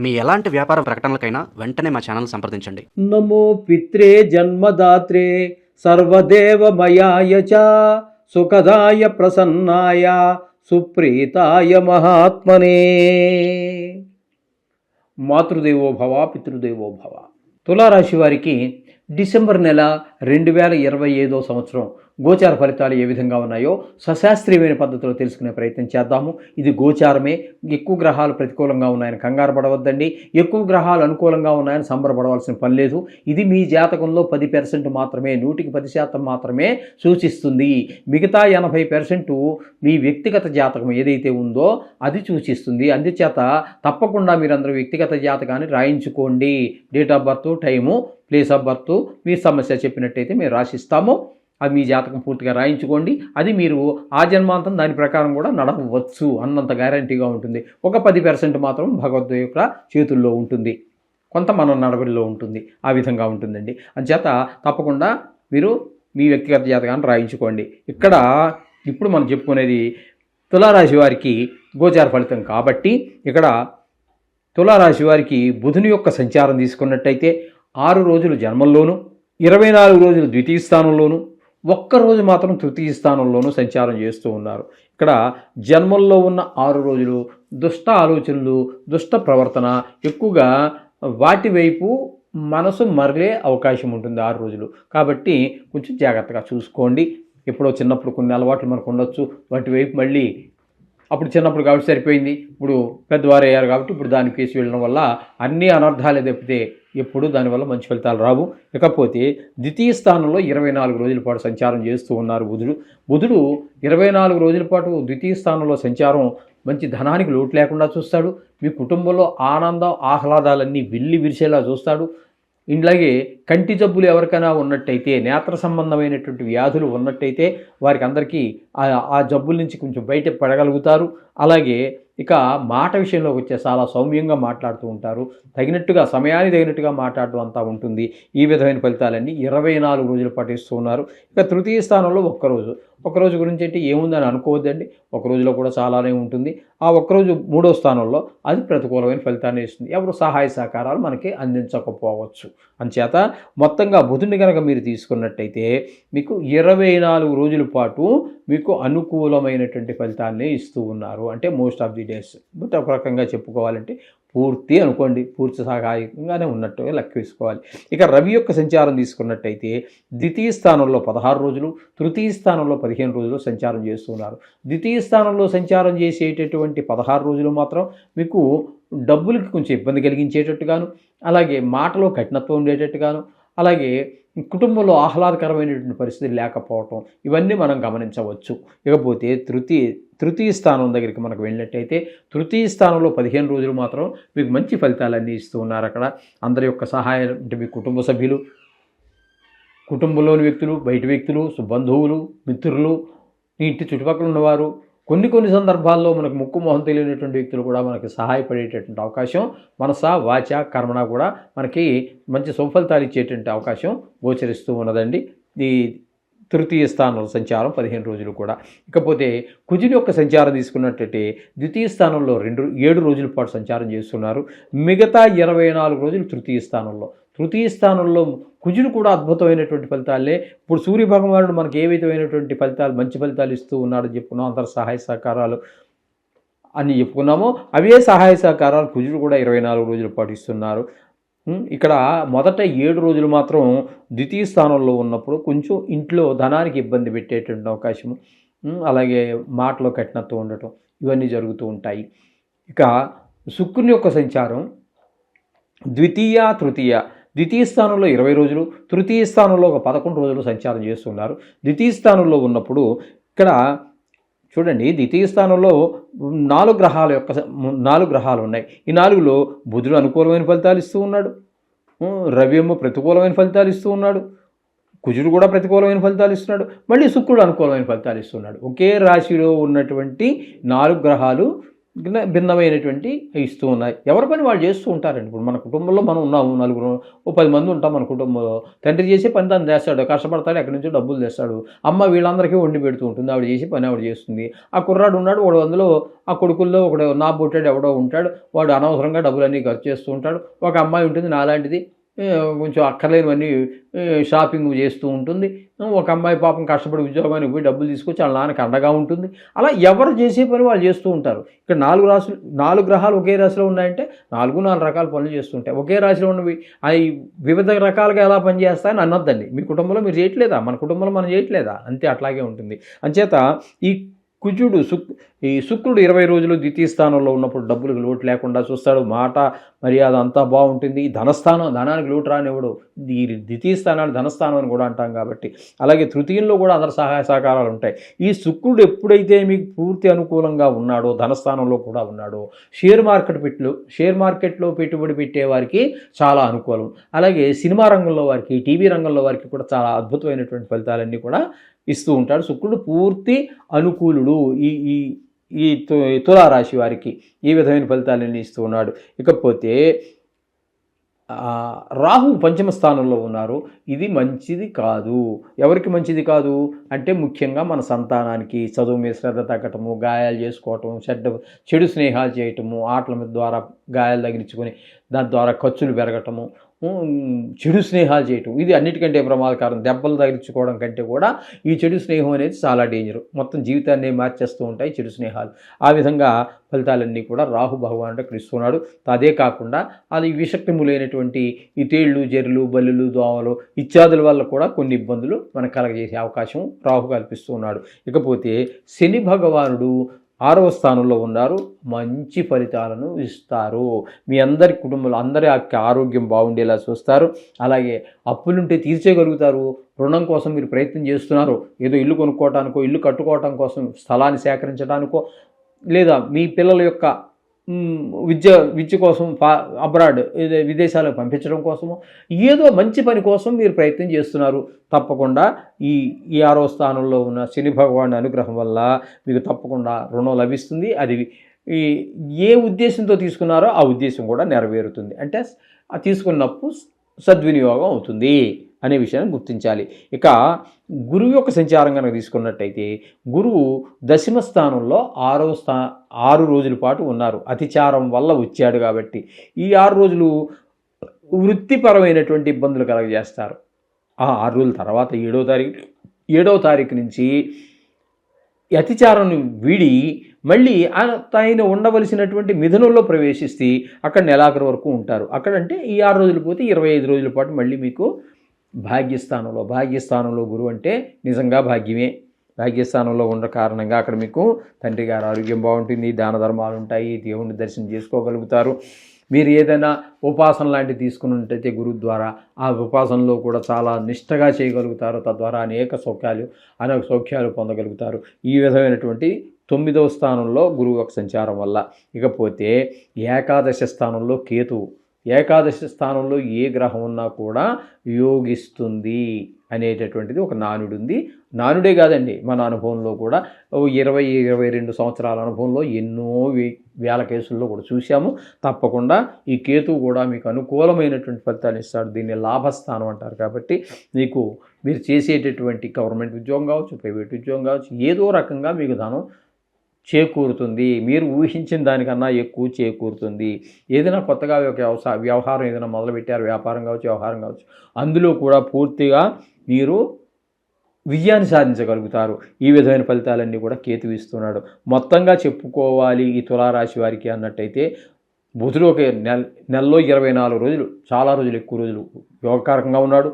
మీ ఎలాంటి వ్యాపార ప్రకటనలకైనా వెంటనే మా ఛానల్ సంప్రదించండి. నమో పిత్రే జన్మదాత్రే సర్వదేవమయాయ చ సుఖదాయ ప్రసన్నాయ సుప్రీతాయ మహాత్మనే. మాతృదేవో భవ పితృదేవో భవ. తులారాశి వారికి డిసెంబర్ నెల 2025 సంవత్సరం గోచార ఫలితాలు ఏ విధంగా ఉన్నాయో సశాస్త్రీయమైన పద్ధతిలో తెలుసుకునే ప్రయత్నం చేద్దాము. ఇది గోచారమే. ఎక్కువ గ్రహాలు ప్రతికూలంగా ఉన్నాయని కంగారు పడవద్దండి. ఎక్కువ గ్రహాలు అనుకూలంగా ఉన్నాయని సంబరపడవలసిన పని లేదు. ఇది మీ జాతకంలో 10% మాత్రమే, 100% మాత్రమే సూచిస్తుంది. మిగతా 80% మీ వ్యక్తిగత జాతకం ఏదైతే ఉందో అది సూచిస్తుంది. అందుచేత తప్పకుండా మీరందరూ వ్యక్తిగత జాతకాన్ని రాయించుకోండి. Date of birth, time, place of birth, మీ సమస్య చెప్పినట్టయితే మేము రాసిస్తాము. అది మీ జాతకం పూర్తిగా రాయించుకోండి. అది మీరు ఆ జన్మాంతం దాని ప్రకారం కూడా నడవచ్చు అన్నంత గ్యారంటీగా ఉంటుంది. ఒక 10% మాత్రం భగవద్గీత యొక్క చేతుల్లో ఉంటుంది, కొంత మన నడవడిలో ఉంటుంది. ఆ విధంగా ఉంటుందండి. అందుచేత తప్పకుండా మీరు మీ వ్యక్తిగత జాతకాన్ని రాయించుకోండి. ఇప్పుడు మనం చెప్పుకునేది తులారాశి వారికి గోచార ఫలితం కాబట్టి ఇక్కడ తులారాశి వారికి బుధుని యొక్క సంచారం తీసుకున్నట్టయితే 6 రోజులు జన్మంలోను, 24 రోజులు ద్వితీయ స్థానంలోను, ఒక్కరోజు మాత్రం తృతీయ స్థానంలోనూ సంచారం చేస్తూ ఉన్నారు. ఇక్కడ జన్మల్లో ఉన్న 6 రోజులు దుష్ట ఆలోచనలు, దుష్ట ప్రవర్తన ఎక్కువగా వాటి వైపు మనసు మరలే అవకాశం ఉంటుంది 6 రోజులు. కాబట్టి కొంచెం జాగ్రత్తగా చూసుకోండి. ఎప్పుడో చిన్నప్పుడు కొన్ని అలవాట్లు మనకు ఉండొచ్చు, వాటి వైపు మళ్ళీ అప్పుడు చిన్నప్పుడు కాబట్టి సరిపోయింది, ఇప్పుడు పెద్దవారు అయ్యారు కాబట్టి ఇప్పుడు దానికి కేసు వెళ్ళడం వల్ల అన్నీ అనర్థాలే తప్పితే ఎప్పుడు దానివల్ల మంచి ఫలితాలు రావు. ఇకపోతే ద్వితీయ స్థానంలో 24 రోజుల పాటు సంచారం చేస్తూ ఉన్నారు బుధుడు 24 రోజుల పాటు ద్వితీయ స్థానంలో సంచారం మంచి ధనానికి లోటు లేకుండా చూస్తాడు. మీ కుటుంబంలో ఆనందం ఆహ్లాదాలన్నీ విల్లి విరిసేలా చూస్తాడు. ఇలాగే కంటి జబ్బులు ఎవరికైనా ఉన్నట్టయితే, నేత్ర సంబంధమైనటువంటి వ్యాధులు ఉన్నట్టయితే వారికి అందరికీ ఆ జబ్బుల నుంచి కొంచెం బయట పడగలుగుతారు. అలాగే ఇక మాట విషయంలోకి వచ్చే చాలా సౌమ్యంగా మాట్లాడుతూ ఉంటారు. సమయానికి తగినట్టుగా మాట్లాడటం అంతా ఉంటుంది. ఈ విధమైన ఫలితాలన్నీ 24 రోజులు పాటిస్తూ ఉన్నారు. ఇక తృతీయ స్థానంలో ఒక్కరోజు గురించి అంటే ఏముందని అనుకోవద్దండి. ఒక రోజులో కూడా చాలానే ఉంటుంది. ఆ ఒక్కరోజు 3వ స్థానంలో అది ప్రతికూలమైన ఫలితాన్ని ఇస్తుంది. ఎవరు సహాయ సహకారాలు మనకి అందించకపోవచ్చు. అందుచేత మొత్తంగా బుధుడిని కనుక మీరు తీసుకున్నట్టయితే మీకు 24 రోజుల పాటు మీకు అనుకూలమైనటువంటి ఫలితాన్ని ఇస్తూ ఉన్నారు. అంటే most of the days. But ఒక రకంగా చెప్పుకోవాలంటే పూర్తి అనుకోండి, పూర్తి సహాయకంగానే ఉన్నట్టుగా లెక్క వేసుకోవాలి. ఇక రవి యొక్క సంచారం తీసుకున్నట్టయితే ద్వితీయ స్థానంలో 16 రోజులు, తృతీయ స్థానంలో 15 రోజులు సంచారం చేస్తున్నారు. ద్వితీయ స్థానంలో సంచారం చేసేటటువంటి 16 రోజులు మాత్రం మీకు డబ్బులకి కొంచెం ఇబ్బంది కలిగించేటట్టుగాను, అలాగే మాటలో కఠినత్వం ఉండేటట్టుగాను, అలాగే కుటుంబంలో ఆహ్లాదకరమైనటువంటి పరిస్థితి లేకపోవటం, ఇవన్నీ మనం గమనించవచ్చు. ఇకపోతే తృతీయ స్థానం దగ్గరికి మనకు వెళ్ళినట్టయితే తృతీయ స్థానంలో 15 రోజులు మాత్రం మీకు మంచి ఫలితాలన్నీ ఇస్తూ ఉన్నారు. అక్కడ అందరి యొక్క సహాయం అంటే మీ కుటుంబ సభ్యులు, కుటుంబంలోని వ్యక్తులు, బయట వ్యక్తులు, బంధువులు, మిత్రులు, మీ ఇంటి చుట్టుపక్కల ఉన్నవారు, కొన్ని సందర్భాల్లో మనకు ముక్కు మొహం తెలియనటువంటి వ్యక్తులు కూడా మనకి సహాయపడేటటువంటి అవకాశం మనస వాచ కర్మణ కూడా మనకి మంచి సుఫలితాలు ఇచ్చేటువంటి అవకాశం గోచరిస్తూ ఉన్నదండి ఈ తృతీయ స్థానంలో సంచారం 15 రోజులు కూడా. ఇకపోతే కుజుని యొక్క సంచారం తీసుకున్నట్టయితే ద్వితీయ స్థానంలో 7 రోజుల పాటు సంచారం చేస్తున్నారు. మిగతా 24 రోజులు తృతీయ స్థానంలో కుజుడు కూడా అద్భుతమైనటువంటి ఫలితాలే. ఇప్పుడు సూర్య భగవానుడు మనకి ఏ విధమైనటువంటి మంచి ఫలితాలు ఇస్తూ ఉన్నాడని చెప్పుకున్నాం. అందరు సహాయ సహకారాలు అని చెప్పుకున్నామో అవే సహాయ సహకారాలు కుజుడు కూడా 24 రోజుల పాటు ఇస్తున్నారు. ఇక్కడ మొదట 7 రోజులు మాత్రం ద్వితీయ స్థానంలో ఉన్నప్పుడు కొంచెం ఇంట్లో ధనానికి ఇబ్బంది పెట్టేటువంటి అవకాశము, అలాగే మాటలో కఠినత్వం ఉండటం, ఇవన్నీ జరుగుతూ ఉంటాయి. ఇక శుక్రుని యొక్క సంచారం ద్వితీయ స్థానంలో 20 రోజులు, తృతీయ స్థానంలో ఒక 11 రోజులు సంచారం చేస్తున్నారు. ద్వితీయ స్థానంలో ఉన్నప్పుడు ఇక్కడ చూడండి, ద్వితీయ స్థానంలో 4 గ్రహాలు ఉన్నాయి. ఈ 4లో బుధుడు అనుకూలమైన ఫలితాలు ఇస్తూ ఉన్నాడు, రవి ఏమో ప్రతికూలమైన ఫలితాలు ఇస్తూ ఉన్నాడు, కుజుడు కూడా ప్రతికూలమైన ఫలితాలు ఇస్తున్నాడు, మళ్ళీ శుక్రుడు అనుకూలమైన ఫలితాలు ఇస్తున్నాడు. ఒకే రాశిలో ఉన్నటువంటి 4 గ్రహాలు భిన్నమైనటువంటి ఇస్తూ ఉన్నాయి. ఎవరి పని వాళ్ళు చేస్తూ ఉంటారండి. ఇప్పుడు మన కుటుంబంలో మనం ఉన్నాము, నలుగురు, ఓ 10 మంది ఉంటాం మన కుటుంబంలో. తండ్రి చేసే పని తను చేస్తాడు, కష్టపడతాడు, ఎక్కడి నుంచో డబ్బులు తెస్తాడు. అమ్మ వీళ్ళందరికీ వండి పెడుతూ ఉంటుంది, ఆవిడ చేసే పని ఆవిడ చేస్తుంది. ఆ కుర్రాడు ఉన్నాడు, వాడు అందులో ఆ కొడుకుల్లో ఒకడు నా బొట్టాడు ఎవడో ఉంటాడు, వాడు అనవసరంగా డబ్బులన్నీ ఖర్చు చేస్తూ ఉంటాడు. ఒక అమ్మాయి ఉంటుంది నాలాంటిది, కొంచెం అక్కర్లేనివన్నీ షాపింగ్ చేస్తూ ఉంటుంది. ఒక అమ్మాయి పాపం కష్టపడి ఉద్యోగానికి పోయి డబ్బులు తీసుకొచ్చి వాళ్ళ నాన్నకి అండగా ఉంటుంది. అలా ఎవరు చేసే పని వాళ్ళు చేస్తూ ఉంటారు. ఇక్కడ 4 గ్రహాలు ఒకే రాశిలో ఉన్నాయంటే 4 రకాల పనులు చేస్తూ ఉంటాయి. ఒకే రాశిలో ఉన్నవి అవి వివిధ రకాలుగా ఎలా పనిచేస్తాయని అనొద్దండి. మీ కుటుంబంలో మీరు చేయట్లేదా, మన కుటుంబంలో మనం చేయట్లేదా, అంతే అట్లాగే ఉంటుంది. అంచేత ఈ కుజుడు ఈ శుక్రుడు 20 రోజులు ద్వితీయ స్థానంలో ఉన్నప్పుడు డబ్బులకు లోటు లేకుండా చూస్తాడు. మాట మర్యాద అంతా బాగుంటుంది. ధనస్థానం, ధనానికి లోటు రానివ్వడు. ఈ ద్వితీయ స్థానాన్ని ధనస్థానం అని కూడా అంటాం కాబట్టి. అలాగే తృతీయంలో కూడా అందరి సహాయ సహకారాలు ఉంటాయి. ఈ శుక్రుడు ఎప్పుడైతే మీకు పూర్తి అనుకూలంగా ఉన్నాడో, ధనస్థానంలో కూడా ఉన్నాడో, షేర్ మార్కెట్లో పెట్టుబడి పెట్టే వారికి చాలా అనుకూలం. అలాగే సినిమా రంగంలో వారికి, టీవీ రంగంలో వారికి కూడా చాలా అద్భుతమైనటువంటి ఫలితాలన్నీ కూడా ఇస్తూ ఉంటాడు. శుక్రుడు పూర్తి అనుకూలుడు ఈ తులారాశి వారికి ఈ విధమైన ఫలితాలన్నీ ఇస్తూ ఉన్నాడు. ఇకపోతే రాహు పంచమ స్థానంలో ఉన్నారు. ఇది మంచిది కాదు. ఎవరికి మంచిది కాదు అంటే ముఖ్యంగా మన సంతానానికి చదువు మీద శ్రద్ధ తగ్గటము, గాయాలు చేసుకోవటము, చెడు స్నేహాలు చేయటము, ఆటల మీద ద్వారా గాయాలు తగిలించుకొని దాని ద్వారా ఖర్చులు పెరగటము, చెడు స్నేహాలు చేయటం, ఇది అన్నిటికంటే ప్రమాదకరం. దెబ్బలు తగిలించుకోవడం కంటే కూడా ఈ చెడు స్నేహం అనేది చాలా డేంజర్. మొత్తం జీవితాన్ని మార్చేస్తూ ఉంటాయి చెడు స్నేహాలు. ఆ విధంగా ఫలితాలన్నీ కూడా రాహు భగవానుడు ఇక్కడ ఇస్తున్నాడు. అదే కాకుండా అది విషక్రిములైనటువంటి ఈ తేళ్ళు, జెర్లు, బల్లులు, దోమలు ఇత్యాదుల వల్ల కూడా కొన్ని ఇబ్బందులు మనకు కలగజేసే అవకాశం రాహు కల్పిస్తూ ఉన్నాడు. ఇకపోతే శని భగవానుడు 6వ స్థానంలో ఉన్నారు. మంచి ఫలితాలను ఇస్తారు. మీ అందరి కుటుంబంలో అందరి ఆరోగ్యం బాగుండేలా చూస్తారు. అలాగే అప్పులుంటే తీర్చేయగలుగుతారు. రుణం కోసం మీరు ప్రయత్నం చేస్తున్నారు, ఏదో ఇల్లు కొనుక్కోవటానికో, ఇల్లు కట్టుకోవటం కోసం, స్థలాన్ని సేకరించడానికో, లేదా మీ పిల్లల యొక్క విద్య కోసం అబ్రాడ్ విదేశాలకు పంపించడం కోసము, ఏదో మంచి పని కోసం మీరు ప్రయత్నం చేస్తున్నారు. తప్పకుండా ఈ 6వ స్థానంలో ఉన్న శని భగవాన్ అనుగ్రహం వల్ల మీకు తప్పకుండా రుణం లభిస్తుంది. అది ఏ ఉద్దేశంతో తీసుకున్నారో ఆ ఉద్దేశం కూడా నెరవేరుతుంది. అంటే ఆ తీసుకున్నప్పుడు సద్వినియోగం అవుతుంది అనే విషయాన్ని గుర్తించాలి. ఇక గురువు యొక్క సంచారం కనుక తీసుకున్నట్టయితే, గురువు దశమ స్థానంలో 6 రోజుల పాటు ఉన్నారు. అతిచారం వల్ల వచ్చాడు కాబట్టి ఈ 6 రోజులు వృత్తిపరమైనటువంటి ఇబ్బందులు కలగజేస్తారు. ఆ 6 రోజుల తర్వాత 7వ తారీఖు నుంచి అతిచారం వీడి మళ్ళీ ఆయన ఉండవలసినటువంటి మిథునంలో ప్రవేశిస్తే అక్కడ నెలాఖరు వరకు ఉంటారు. అక్కడంటే ఈ 6 రోజులు పోతే 25 రోజుల పాటు మళ్ళీ మీకు భాగ్యస్థానంలో గురువు అంటే నిజంగా భాగ్యమే. భాగ్యస్థానంలో ఉన్న కారణంగా అక్కడ మీకు తండ్రి గారి ఆరోగ్యం బాగుంటుంది, దాన ధర్మాలు ఉంటాయి, దేవుణ్ణి దర్శనం చేసుకోగలుగుతారు. మీరు ఏదైనా ఉపాసన లాంటివి తీసుకున్నట్టయితే గురువు ద్వారా ఆ ఉపాసనలో కూడా చాలా నిష్టగా చేయగలుగుతారు. తద్వారా అనేక సౌఖ్యాలు పొందగలుగుతారు. ఈ విధమైనటువంటి 9వ స్థానంలో గురువు యొక్క సంచారం వల్ల. ఇకపోతే ఏకాదశ స్థానంలో కేతువు. ఏకాదశి స్థానంలో ఏ గ్రహం ఉన్నా కూడా యోగిస్తుంది అనేటటువంటిది ఒక నానుడు ఉంది. నానుడే కాదండి, మన అనుభవంలో కూడా 20-22 సంవత్సరాల అనుభవంలో ఎన్నో వేల కేసుల్లో కూడా చూశాము. తప్పకుండా ఈ కేతువు కూడా మీకు అనుకూలమైనటువంటి ఫలితాలు ఇస్తాడు. దీన్ని లాభస్థానం అంటారు. కాబట్టి మీరు చేసేటటువంటి గవర్నమెంట్ ఉద్యోగం కావచ్చు, ప్రైవేట్ ఉద్యోగం కావచ్చు, ఏదో రకంగా మీకు ధనం చేకూరుతుంది. మీరు ఊహించిన దానికన్నా ఎక్కువ చేకూరుతుంది. ఏదైనా కొత్తగా ఒక వ్యవహారం ఏదైనా మొదలుపెట్టారు, వ్యాపారం కావచ్చు, వ్యవహారం కావచ్చు, అందులో కూడా పూర్తిగా మీరు విజయాన్ని సాధించగలుగుతారు. ఈ విధమైన ఫలితాలన్నీ కూడా కేతువు ఇస్తున్నాడు. మొత్తంగా చెప్పుకోవాలి ఈ తులారాశి వారికి అన్నట్టయితే, బుధుడు ఒక నెలలో 24 రోజులు, చాలా రోజులు, ఎక్కువ రోజులు యోగకారకంగా ఉన్నాడు.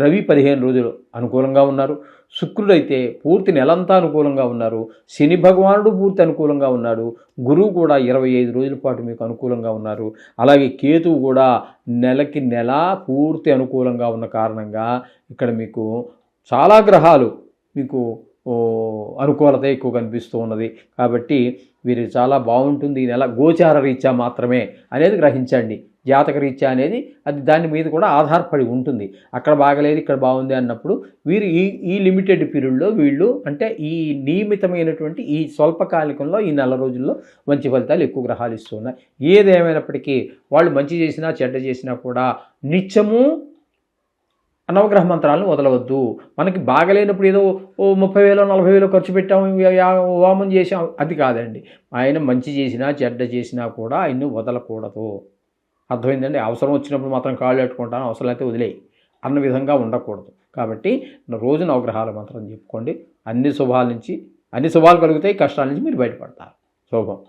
రవి 15 రోజులు అనుకూలంగా ఉన్నారు. శుక్రుడైతే పూర్తి నెలంతా అనుకూలంగా ఉన్నారు. శని భగవానుడు పూర్తి అనుకూలంగా ఉన్నాడు. గురువు కూడా 25 రోజుల పాటు మీకు అనుకూలంగా ఉన్నారు. అలాగే కేతువు కూడా నెలకి నెల పూర్తి అనుకూలంగా ఉన్న కారణంగా ఇక్కడ మీకు చాలా గ్రహాలు మీకు అనుకూలత ఎక్కువ కనిపిస్తూ ఉన్నది. కాబట్టి వీరికి చాలా బాగుంటుంది ఈ నెల గోచార రీత్యా మాత్రమే అనేది గ్రహించండి. జాతక రీత్యా అనేది అది దాని మీద కూడా ఆధారపడి ఉంటుంది. అక్కడ బాగలేదు ఇక్కడ బాగుంది అన్నప్పుడు వీరు ఈ లిమిటెడ్ పీరియడ్లో వీళ్ళు అంటే ఈ నియమితమైనటువంటి ఈ స్వల్పకాలికంలో ఈ నెల రోజుల్లో మంచి ఫలితాలు ఎక్కువ గ్రహాలు ఇస్తున్నాయి. ఏదేమైనప్పటికీ వాళ్ళు మంచి చేసినా చెడ్డ చేసినా కూడా నిత్యము నవగ్రహ మంత్రాలను వదలవద్దు. మనకి బాగలేనప్పుడు ఏదో 30,000 40,000 ఖర్చు పెట్టాము, హోమం చేసాం, అది కాదండి. ఆయన మంచి చేసినా చెడ్డ చేసినా కూడా ఆయన్ని వదలకూడదు. అర్థమైందండి? అవసరం వచ్చినప్పుడు మాత్రం కాళ్ళు పెట్టుకుంటాను, అవసరం అయితే వదిలేయి అన్న విధంగా ఉండకూడదు. కాబట్టి రోజు నవగ్రహాల మంత్రం చెప్పుకోండి. అన్ని శుభాల నుంచి అన్ని శుభాలు కలుగుతాయి, కష్టాల నుంచి మీరు బయటపడతారు. శుభం.